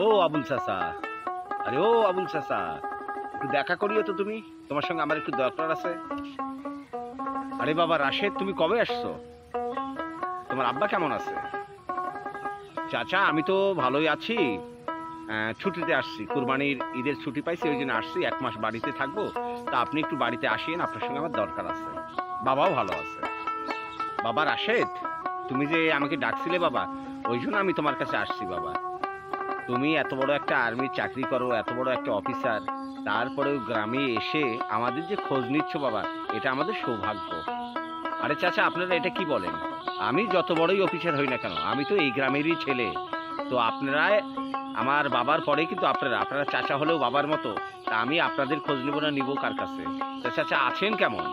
ও আবুল চাচা, আরে ও আবুল চাচা, একটু দেখা করিও তো তুমি, তোমার সঙ্গে আমার একটু দরকার আছে। আরে বাবা রাশেদ, তুমি কবে আসছো? তোমার আব্বা কেমন আছে? চাচা আমি তো ভালোই আছি। ছুটিতে আসছি, কুরবানির ঈদের ছুটি পাইছি, ওই জন্য আসছি, 1 মাস বাড়িতে থাকবো। তা আপনি একটু বাড়িতে আসেন, আপনার সঙ্গে আমার দরকার আছে। বাবাও ভালো আছে। বাবা রাশেদ, তুমি যে আমাকে ডাকছিলে বাবা, ওই জন্য আমি তোমার কাছে আসছি বাবা। তুমি এত বড় একটা আর্মির চাকরি করো, এত বড় একটা অফিসার, তারপরেও গ্রামে এসে আমাদের যে খোঁজ নিচ্ছ বাবা, এটা আমাদের সৌভাগ্য। আরে চাচা আপনারা এটা কি বলেন? আমি যত বড়ই অফিসার হই না কেন, আমি তো এই গ্রামেরই ছেলে। তো আপনারা আমার বাবার পরেই কিন্তু আপনারা আপনারা চাচা হলেও বাবার মতো। তা আমি আপনাদের খোঁজ নিব না, নিব কার কাছে? তা চাচা আছেন কেমন?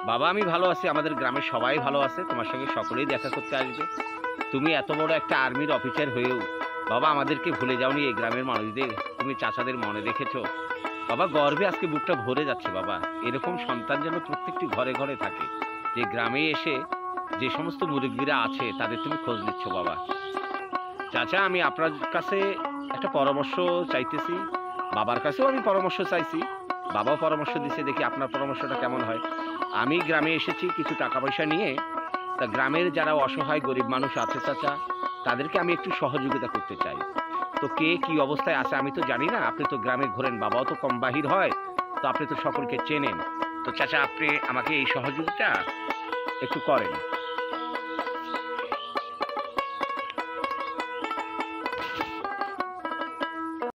বাবা আমি ভালো আছি, আমাদের গ্রামের সবাই ভালো আছে, তোমার সঙ্গে সকলেই দেখা করতে আসবে। তুমি এত বড় একটা আর্মির অফিসার হয়েও বাবা আমাদেরকে ভুলে যাওনি, এই গ্রামের মানুষদের তুমি চাচাদের মনে রেখেছো। বাবা গর্বে আজকে বুকটা ভরে যাচ্ছে বাবা। এরকম সন্তান যেন প্রত্যেকটি ঘরে ঘরে থাকে, যে গ্রামে এসে যে সমস্ত মুরব্বীরা আছে তাদের তুমি খোঁজ নিচ্ছ বাবা। চাচা আমি আপনার কাছে একটা পরামর্শ চাইতেছি, বাবার কাছেও আমি পরামর্শ চাইছি, বাবাও পরামর্শ দিচ্ছে, দেখি আপনার পরামর্শটা কেমন হয়। আমি গ্রামে এসেছি কিছু টাকা পয়সা নিয়ে, তা গ্রামের যারা অসহায় গরিব মানুষ আছে চাচা, তাদেরকে আমি একটু সহযোগিতা করতে চাই। তো কে কি অবস্থায় আছে আমি তো জানি না, আপনি তো গ্রামে ঘোরেন, বাবাও তো কম বাহির হয়, তো আপনি তো সকলকে চেনেন। তো চাচা আপনি আমাকে এই সহযোগিতা একটু করেন।